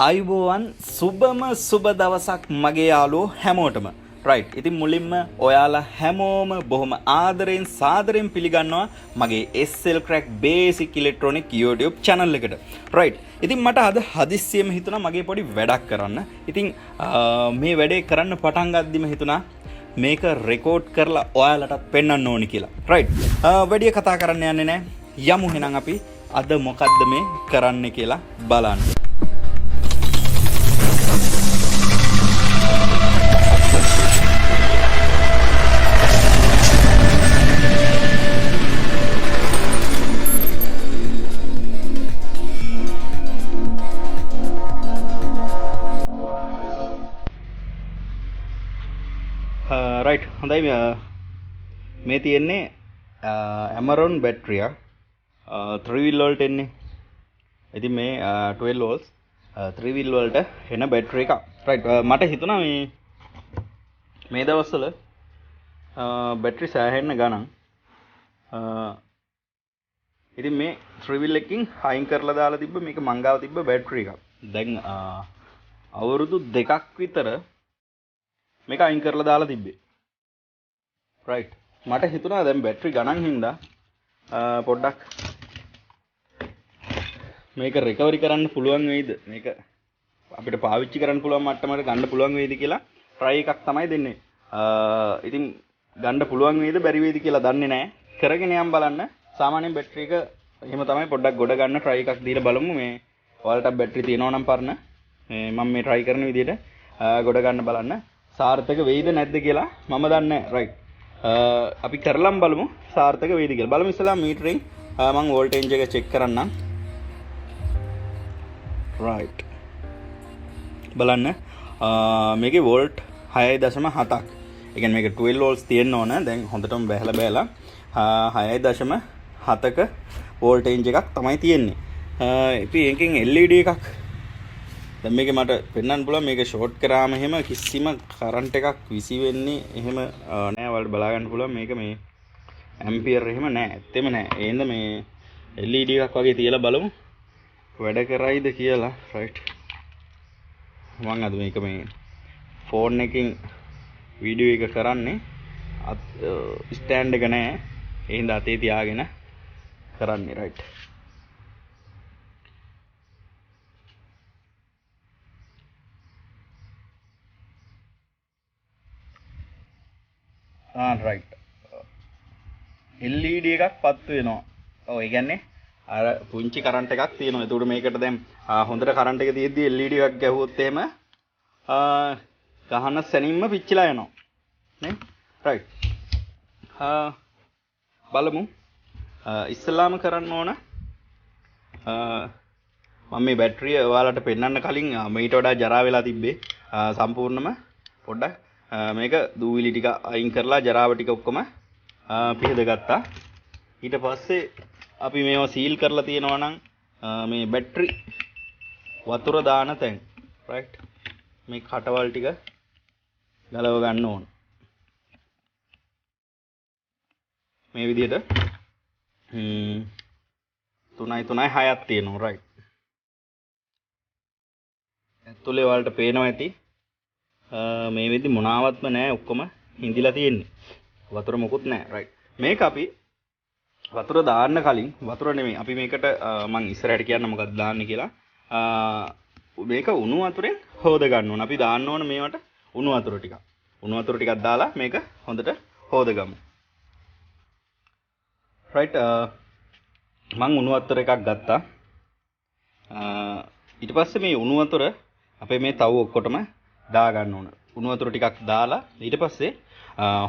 අයිබෝවන් සුබම සුබ දවසක් මගේ යාළුවෝ හැමෝටම රයිට්. ඉතින් මුලින්ම ඔයාලා හැමෝම බොහොම ආදරෙන් සාදරෙන් පිළිගන්නවා මගේ SL Crack Basic Electronic YouTube channel එකට. රයිට්. ඉතින් මට අද හදිස්සියෙම හිතුණා මගේ පොඩි වැඩක් කරන්න. ඉතින් මේ වැඩේ කරන්න පටන් ගද්දිම හිතුණා මේක රෙකෝඩ් කරලා ඔයාලටත් පෙන්වන්න ඕනි කියලා. රයිට්. වැඩි කතා කරන්න යන්නේ නැහැ. යමු එහෙනම් අපි අද මොකද්ද මේ කරන්න කියලා බලන්න. රයිට් හොඳයි මේ තියෙන්නේ Amaron බැටරිය 3 wheel වලට එන්නේ. ඉතින් මේ 12 volts 3 wheel වලට එන බැටරි එක. රයිට් මට හිතුණා මේ දවස්වල බැටරි සෑහෙන්න ගණන්. ඉතින් මේ 3 wheel එකකින් අයින් කරලා දාලා තිබ්බ මේක මංගාව තිබ්බ බැටරි එකක්. දැන් අවුරුදු 2ක් විතර මේක අයින් කරලා දාලා තිබ්බේ. රයිට් මට හිතුණා දැන් බැටරි ගණන් හින්දා පොඩ්ඩක් මේක රිකවරි කරන්න පුළුවන් වෙයිද, මේක අපිට පාවිච්චි කරන්න පුළුවන් මට්ටමකට ගන්න පුළුවන් වෙයිද කියලා try එකක් තමයි දෙන්නේ. ඉතින් ගන්න පුළුවන් වෙයිද බැරි වෙයිද කියලා දන්නේ නැහැ. කරගෙන යම් බලන්න. සාමාන්‍යයෙන් බැටරි එක එහෙම තමයි පොඩ්ඩක් ගොඩ ගන්න try එකක් දීලා බලමු. මේ ඔයාලට බැටරි තියෙනවා නම් පරණ මම මේ try කරන විදිහට ගොඩ ගන්න බලන්න. සාර්ථක වෙයිද නැද්ද කියලා මම දන්නේ නැහැ. රයිට් අපි කරලම් බලමු සාර්ථක වෙයිද කියලා. බලමු ඉස්සලා මීටරින් මම වෝල්ටේජ් එක චෙක් කරන්නම්. රයිට් බලන්න මේකේ වෝල්ට් 6.7ක්. ඒ කියන්නේ මේක 12 volts තියෙන්න ඕන. දැන් හොඳටම බැලලා 6.7ක වෝල්ටේජ් එකක් තමයි තියෙන්නේ. ඉතින් එකකින් LED එකක් දැන් මේක මට පෙන්වන්න පුළුවන්. මේක ෂෝට් කරාම එහෙම කිසිම කරන්ට් එකක් විසි වෙන්නේ එහෙම නෑ. ඔයාලට බලා ගන්න පුළුවන් මේක මේ ඇම්පියර් එහෙම නෑ. ඇත්තෙම නෑ. එහෙනම් මේ LED එකක් වගේ තියලා බලමු වැඩ කරයිද කියලා. රයිට් මම අද මේක මේ ෆෝන් එකකින් වීඩියෝ එක කරන්නේ ස්ටෑන්ඩ් එක නෑ. ඒ හින්දා අතේ තියාගෙන කරන්නේ. රයිට් රයිට් LED එකක් පත්තු වෙනවා. ඔව් ඒ කියන්නේ අර පුංචි කරන්ට් එකක් තියෙනවා. ඒකට මේකට දැන් හොඳට කරන්ට් එක තියෙද්දි LED එකක් ගැහුවොත් එහෙම ගහන සැනින්ම පිච්චිලා යනවා නේ. රයිට් බලමු. ඉස්සලාම කරන්න ඕන මම මේ බැටරිය ඔයාලට පෙන්වන්න කලින් මීට වඩා ජරා වෙලා තිබ්බේ. සම්පූර්ණම පොඩ්ඩක් මේක දූවිලි ටික අයින් කරලා ජරාව ටික ඔක්කොම පිහද ගත්තා. ඊට පස්සේ අපි මේවා සීල් කරලා තියෙනවා නම් මේ බැටරි වතුර දාන තැන් රයිට් මේ කටවල් ටික ගලව ගන්න ඕන. මේ විදිහට 3 6ක් තියෙනවා. රයිට් ඇතුලේ වලට පේනවා ඇති මේ වෙද්දි මොනාවත්ම නැහැ. ඔක්කොම හිඳිලා තියෙන්නේ. වතුර මොකුත් නැහැ. රයිට් මේක අපි වතුර දාන්න කලින් වතුර නෙමෙයි අපි මේකට මම ඉස්සරහට කියන්න මොකක්ද දාන්න කියලා. මේක උණු වතුරෙන් හොද ගන්න ඕන. අපි දාන්න ඕන මේවට උණු වතුර ටිකක්. උණු වතුර ටිකක් දාලා මේක හොඳට හොදගමු. රයිට් මම උණු වතුර එකක් ගත්තා. ඊට පස්සේ මේ උණු වතුර අපේ මේ තව ඔක්කොටම දා ගන්න ඕන. උණු වතුර ටිකක් දාලා ඊට පස්සේ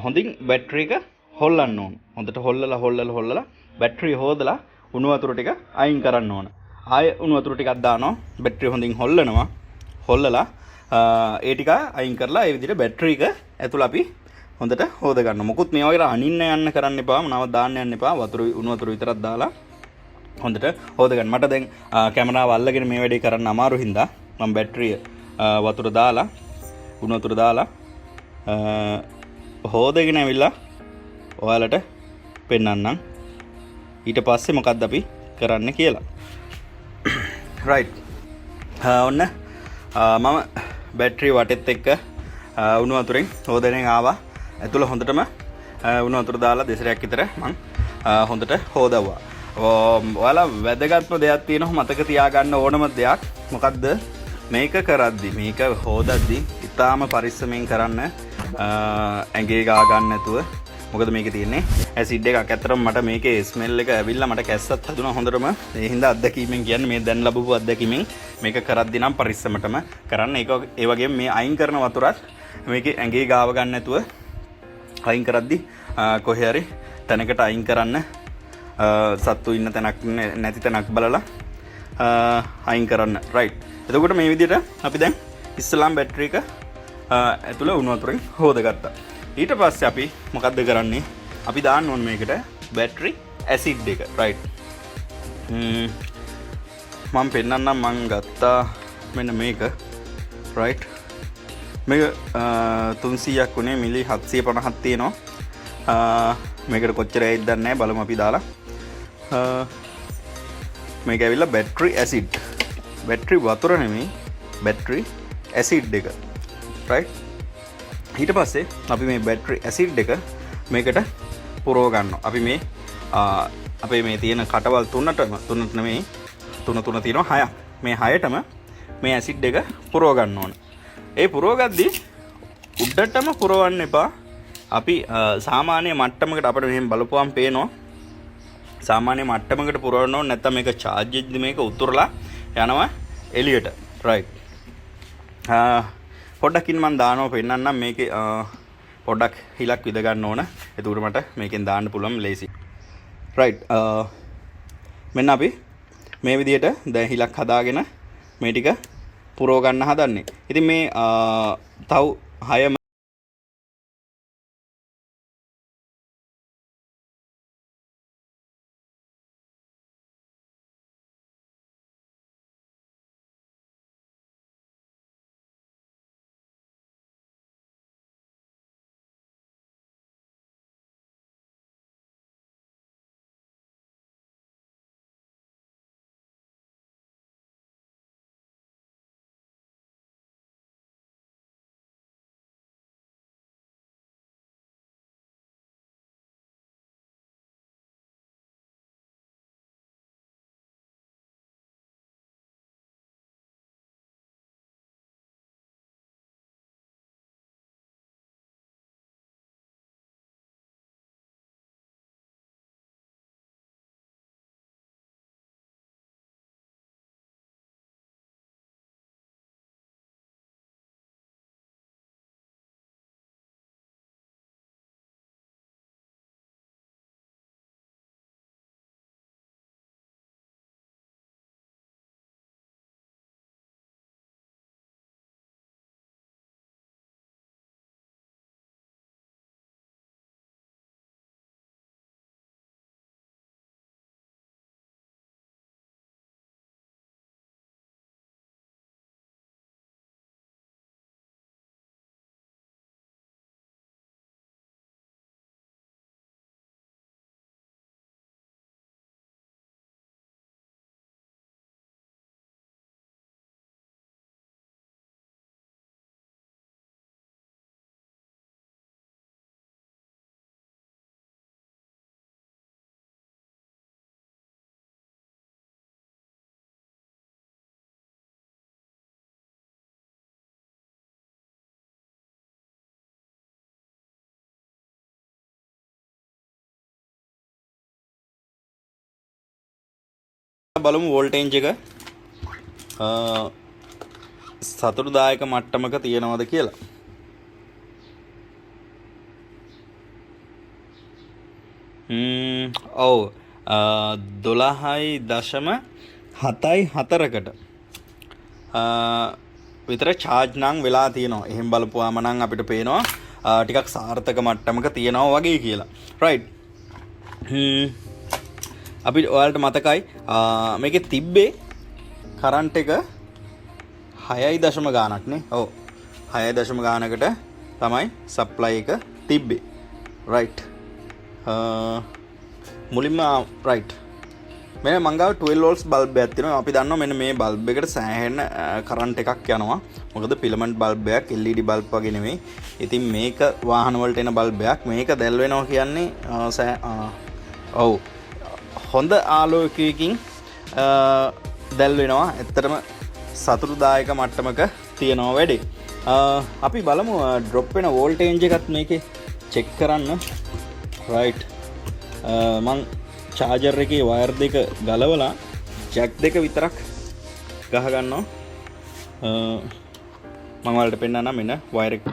හොඳින් බැටරි එක හොල්ලන්න ඕන. හොඳට හොල්ලලා බැටරිය හොදලා උණු වතුර ටික අයින් කරන්න ඕන. ආයෙ උණු වතුර ටිකක් දානවා. බැටරිය හොඳින් හොල්ලනවා. හොල්ලලා ඒ ටික අයින් කරලා ඒ විදිහට බැටරි එක ඇතුළ අපි හොඳට හොද ගන්න. මොකුත් මේ වගේ අනින්න යන්න කරන්න එපා. මොනවද දාන්න යන්න එපා. උණු වතුර විතරක් දාලා හොඳට හොද ගන්න. මට දැන් කැමරාව අල්ලගෙන මේ වැඩේ කරන්න අමාරු හින්දා මම බැටරිය වතුර දාලා උණු වතුර දාලා හොදගෙන ඇවිල්ලා ඔයාලට පෙන්වන්නම්. ඊට පස්සේ මොකක්ද අපි කරන්න කියලා. රයිට් ඔන්න මම බැටරි වටෙත් එක්ක උණු වතුරෙන් හොදගෙන ආවා. ඇතුළ හොඳටම උණු වතුර දාලා දෙසරයක් විතර මම හොඳට හොදවුවා. ඔයාලා වැදගත්ම දෙයක් තියෙනවා මතක තියාගන්න ඕනම දෙයක්. මොකද්ද? මේක කරද්දි මේක හොදද්දි ඉතාලම පරිස්සමෙන් කරන්න. ඇඟේ ගා ගන්න නැතුව. මොකද මේකේ තියෙන්නේ ඇසිඩ් එකක්. ඇත්තටම මට මේකේ ස්මෙල් එක ඇවිල්ලා මට කැස්සත් හදුනා හොඳටම. ඒ හින්දා අත්දැකීමෙන් කියන්නේ මේ දැන් ලැබපු අත්දැකීමෙන් මේක කරද්දි නම් පරිස්සමටම කරන්න. ඒ වගේම මේ අයින් කරන වතුරත් මේකේ ඇඟේ ගාව ගන්න නැතුව අයින් කරද්දි කොහේ හරි තැනකට අයින් කරන්න. සත්තු ඉන්න තැනක් නැති තැනක් බලලා අයින් කරන්න. රයිට්. එතකොට මේ විදිහට අපි දැන් ඉස්ලාම් බැටරි එක ඇතුළ උණු වතුරෙන් හොදගත්තා. ඊට පස්සේ අපි මොකද්ද කරන්නේ? අපි දාන්න ඕන මේකට බැටරි ඇසිඩ් එක. රයිට්. මම පෙන්නන්නම්. මම ගත්තා මෙන්න මේක. රයිට්. මේක 300ක් උනේ මිලි 750ක් තියෙනවා. මේකට කොච්චර ඇයිද දන්නේ නැහැ. බලමු අපි දාලා. මේක ඇවිල්ලා බැටරි ඇසිඩ්. බැටරි වතුර නෙමෙයි බැටරි ඇසිඩ් එක. රයිට්. ඊට පස්සේ අපි මේ බැටරි ඇසිඩ් එක මේකට පුරව ගන්නවා. අපි මේ අපේ මේ තියෙන කටවල් තුනට නෙමෙයි තුන තියෙනවා 6ක්. මේ 6ටම මේ ඇසිඩ් එක පුරව ගන්න ඕන. ඒ පුරව ගද්දී උඩටම පුරවන්න එපා. අපි සාමාන්‍ය මට්ටමකට අපිට මෙහෙම බලපුවම් පේනවා. සාමාන්‍ය මට්ටමකට පුරවන්න ඕන. නැත්නම් මේක charge වෙද්දි මේක උතුරලා යනවා එළියට. රයිට්. පොඩ්ඩකින් මම දානවා පෙන්නන්නම්. මේකේ පොඩ්ඩක් හිලක් විද ගන්න ඕන. එතකොට මට මේකෙන් දාන්න පුළුවන් ලේසි. රයිට්. මෙන්න අපි මේ විදිහට දැන් හිලක් හදාගෙන මේ ටික පුරව ගන්න හදන්නේ. ඉතින් මේ තව 6 බලමු වෝල්ටේජ් එක සතුටුදායක මට්ටමක තියෙනවද කියලා. ඔව් 12.74කට විතර charge නම් වෙලා තියෙනවා. එහෙන් බලපුවාම නම් අපිට පේනවා ටිකක් සාර්ථක මට්ටමක තියෙනවා වගේ කියලා. right. අපි ඔයාලට මතකයි මේකේ තිබ්බේ කරන්ට් එක 6 ගානක් නේ. ඔව් 6 ගානකට තමයි සප්ලයි එක තිබ්බේ. right. මුලින්ම right මෙන්න මං ගාව 12 volts බල්බ් එකක් තියෙනවා. අපි දන්නවා මෙන්න මේ බල්බ් එකට සෑහෙන කරන්ට් එකක් යනවා. මොකද ෆිලමන්ට් බල්බ් එකක් LED බල්බ් වගේ නෙමෙයි. ඉතින් මේක වාහන වලට එන බල්බ් එකක්. මේක දැල් වෙනවා කියන්නේ ඔව් හොඳ ආලෝකයකින් දැල් වෙනවා. ඇත්තටම සතුටුදායක මට්ටමක තියෙනවා වැඩි. අපි බලමු ඩ්‍රොප් වෙන වෝල්ටේජ් එකත් මේකේ චෙක් කරන්න. රයිට්. මං චාර්ජර් එකේ වයර් දෙක ගලවලා ජැක් දෙක විතරක් ගහ ගන්නවා. මම වලට පෙන්නන්න මෙන්න වයර් එක.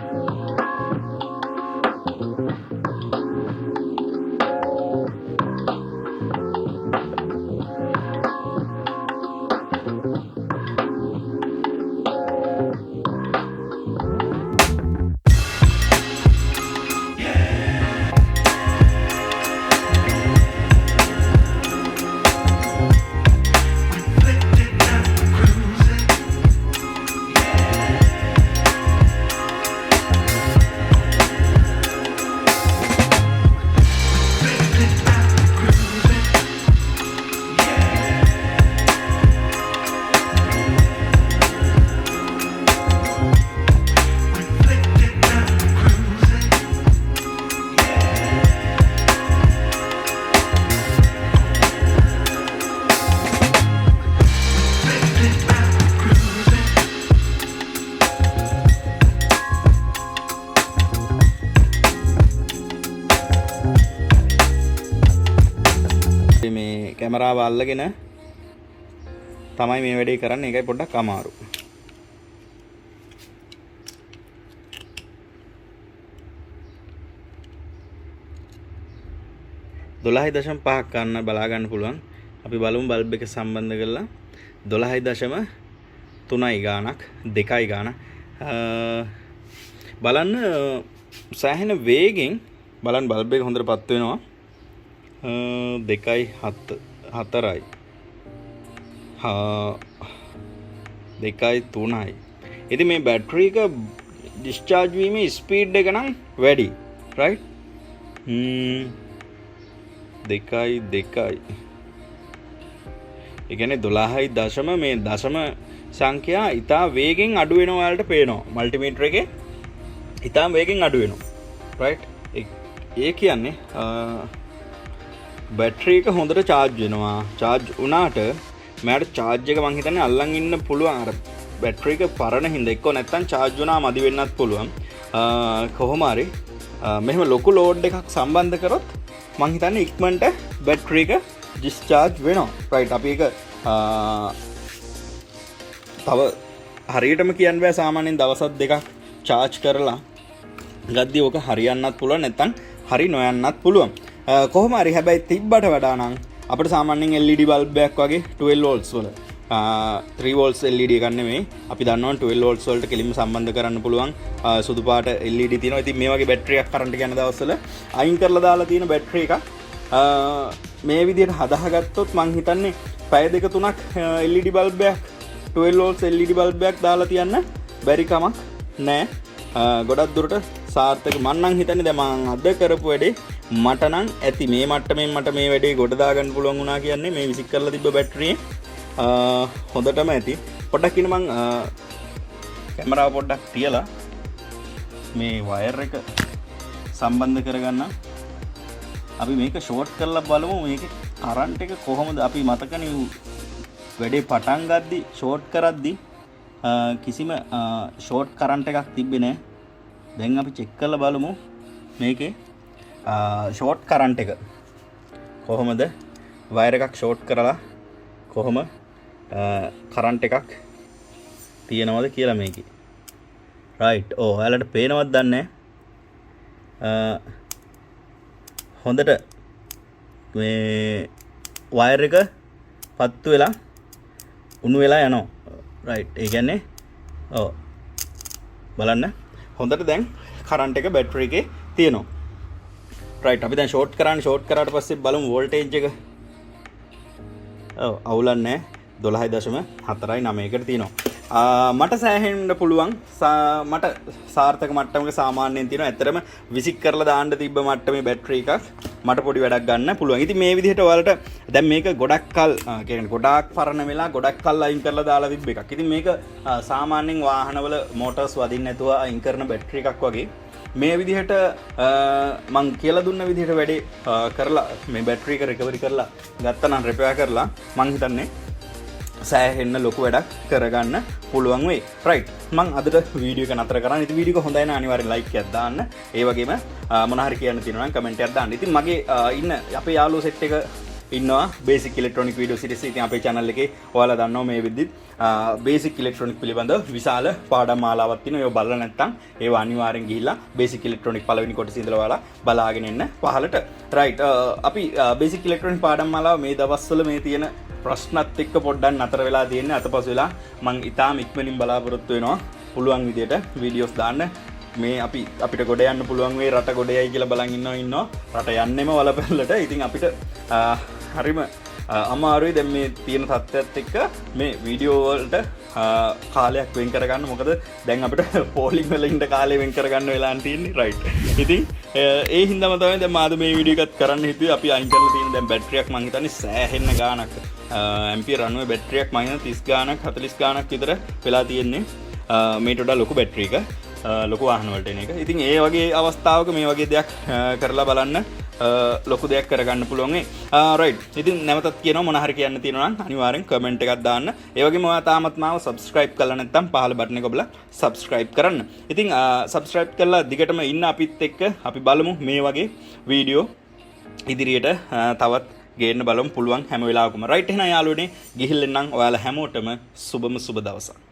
මේ කැමරාව අල්ලගෙන තමයි මේ වැඩේ කරන්නේ. ඒකයි පොඩ්ඩක් අමාරු. .5 ගන්න බලා ගන්න පුළුවන්. අපි බලමු බල්බ් එක සම්බන්ධ කරලා 12.3යි ගානක් 2යි ගාන. බලන්න සෑහෙන වේගෙන් බලන්න බල්බ් එක හොඳට පත් වෙනවා. 2යි 4යි 2යි 3යි. ඉතින් මේ බැටරි එක ඩිස්චාර්ජ් වීමේ ස්පීඩ් එක නම් වැඩි. රයිට්. 2යි 2යි. ඒ කියන්නේ 12යි දශම මේ දශම සංඛ්‍යා ඉතා වේගෙන් අඩු වෙනවා වලට පේනවා. මල්ටිමීටර් එකේ ඉතාම වේගෙන් අඩු වෙනවා. රයිට්. ඒ කියන්නේ බැටරි එක හොඳට charge වෙනවා. charge වුණාට මට charge එක මං හිතන්නේ අල්ලන් ඉන්න පුළුවන්. අර බැටරි එක පරණ හින්දා එක්ක නැත්තම් charge වුණා මදි වෙන්නත් පුළුවන්. කොහොම හරි මෙහෙම ලොකු load එකක් සම්බන්ධ කරොත් මං හිතන්නේ ඉක්මනට බැටරි එක discharge වෙනවා. right. අපි ඒක තව හරියටම කියන්න බෑ. සාමාන්‍යයෙන් දවස් දෙකක් charge කරලා ගද්දි ඕක හරියන්නත් පුළුවන් නැත්තම් හරි නොයන්නත් පුළුවන්. කොහොම හරි හැබැයි තිබ්බට වඩා නම් අපිට සාමාන්‍යයෙන් LED බල්බ් එකක් වගේ 12 volts වල 3 volts LED එකක් නෙමෙයි. අපි දන්නවා 12 volts වලට කෙලින්ම සම්බන්ධ කරන්න පුළුවන් සුදු පාට LED තියෙනවා. ඉතින් මේ වගේ බැටරි එකක් කරන්ට් යන දවස්වල අයින් කරලා දාලා තියෙන බැටරි එකක් මේ විදිහට හදාගත්තොත් මං හිතන්නේ පැය දෙක තුනක් LED බල්බ් එකක් 12 volts LED බල්බ් එකක් දාලා තියන්න බැරි කමක් නෑ. ගොඩක් දුරට සාර්ථක. මං නම් හිතන්නේ දැන් මං අද කරපු වැඩේ මට නම් ඇති මේ මට්ටමින් මට මේ වැඩේ ගොඩ දාගන්න පුළුවන් වුණා කියන්නේ මේ විසික් කරලා තිබ්බ බැටරියේ හොඳටම ඇති. පොඩ්ඩක් ඉන්න මං කැමරාව පොඩ්ඩක් තියලා මේ වයර් එක සම්බන්ධ කරගන්න. අපි මේක ෂෝට් කරලා බලමු මේකේ කරන්ට් එක කොහොමද. අපි මතකනේ වැඩේ පටන් ගද්දි ෂෝට් කරද්දි කිසිම ෂෝට් කරන්ට් එකක් තිබ්බේ නැහැ. දැන් අපි චෙක් කරලා බලමු මේකේ ෂෝට් කරන්ට් එක කොහොමද. වයර් එකක් ෂෝට් කරලා කොහොම කරන්ට් එකක් තියෙනවද කියලා මේකේ. රයිට්. ඔයාලට පේනවද දන්නේ නැහැ. හොඳට මේ වයර් එක පත්තු වෙලා උණු වෙලා යනවා. රයිට්. ඒ කියන්නේ බලන්න හොඳට දැන් කරන්ට් එක බැටරි එකේ තියෙනවා. රයිට්. අපි දැන් ෂෝට් කරාට පස්සේ බලමු වෝල්ටේජ් එක. අවුලන්නේ 12.4කට තියෙනවා. මට සෑහෙන්න පුළුවන්. මට සාර්ථක මට්ටමක සාමාන්‍යයෙන් තියෙනවා. ඇත්තටම විසික් කරලා දාන්න තිබ්බ මට්ටමේ බැටරි එකක් මට පොඩි වැඩක් ගන්න පුළුවන්. ඉතින් මේ විදිහට ඔයාලට දැන් මේක ගොඩක් කල් කියන්නේ ගොඩාක් පරණ වෙලා ගොඩක් කල් අයින් කරලා දාලා තිබ්බ එකක්. ඉතින් මේක සාමාන්‍යයෙන් වාහනවල මෝටර්ස් වදින්න නැතුව අයින් කරන බැටරි එකක් වගේ. මේ විදිහට මං කියලා දුන්න විදිහට වැඩේ කරලා මේ බැටරි එක රිකවරි කරලා ගත්තා නම් රිපෙයාර් කරලා මං හිතන්නේ සෑහෙන්න ලොකු වැඩක් කරගන්න පුළුවන් වෙයි. රයිට්. මං අදට වීඩියෝ එක නතර කරන්න. ඉතින් වීඩියෝ එක හොඳයි නම් අනිවාර්යෙන් ලයික් එකක් දාන්න. ඒ වගේම මොන හරි කියන්න තියෙනවා නම් කමෙන්ට් එකක් දාන්න. ඉතින් මගේ ඉන්න අපේ යාළුවෝ සෙට් එක ඉන්නවා බේසික් ඉලෙක්ට්‍රොනික වීඩියෝ සීරීස්. ඉතින් අපේ channel එකේ ඔයාලා දන්නවා මේ විදිහට බේසික් ඉලෙක්ට්‍රොනික පිළිබඳව විශාල පාඩම් මාලාවක් තියෙනවා. ඒව බලලා නැත්නම් ඒව අනිවාර්යෙන් ගිහිල්ලා බේසික් ඉලෙක්ට්‍රොනික පළවෙනි කොටසේ ඉඳලා ඔයාලා බලාගෙන එන්න පහලට. රයිට්. අපි බේසික් ඉලෙක්ට්‍රොනික පාඩම් මාලාව මේ දවස්වල මේ තියෙන ප්‍රශ්නත් එක්ක පොඩ්ඩක් නතර වෙලා තියෙන්නේ. අතපසු වෙලා මම ඉතාම ඉක්මනින් බලාපොරොත්තු වෙනවා පුළුවන් විදියට වීඩියෝස් දාන්න. මේ අපිට ගොඩ යන්න පුළුවන් වෙයි. රට ගොඩ යයි කියලා බලන් ඉන්නවා. රට යන්නෙම වලපැල්ලට. ඉතින් අපිට හරිම අමාරුයි දැන් මේ තියෙන තත්ත්වයත් එක්ක මේ වීඩියෝ වලට කාලයක් වෙන් කරගන්න. මොකද දැන් අපිට පෝලිං වල ඉන්න කාලය වෙන් කරගන්න වෙලා තියෙන්නේ. රයිට්. ඉතින් ඒ හින්දාම තමයි දැන් මාද මේ වීඩියෝ එකත් කරන්න හිතුවේ. අපි අයින් කරලා තියෙන දැන් බැටරියක් මං හිතන්නේ සෑහෙන්න ගාණක් ඇම්පියර් 90 බැටරියක් මං හිතන්නේ 30 ගාණක් 40 ගාණක් විතර වෙලා තියෙන්නේ. මේට වඩා ලොකු බැටරි එක ලොකු වාහන වලට එන එක. ඉතින් ඒ වගේ අවස්ථාවක මේ වගේ දෙයක් කරලා බලන්න ලොකු දෙයක් කරගන්න පුළුවන් වෙයි. රයිට්. ඉතින් නැවතත් කියනවා මොන හරි කියන්න තියෙනවා නම් අනිවාර්යෙන් කමෙන්ට් එකක් දාන්න. ඒ වගේම ඔයා තාමත් මාව subscribe කරලා නැත්නම් පහළ බටන් එක ඔබලා subscribe කරන්න. ඉතින් subscribe කරලා දිගටම ඉන්න අපිත් එක්ක අපි බලමු මේ වගේ වීඩියෝ ඉදිරියට තවත් ගේන්න බලමු පුළුවන් හැම වෙලාවකම. රයිට්. එහෙනම් යාළුවනේ ගිහිල්ලා නම් ඔයාලා හැමෝටම සුබම සුබ දවසක්.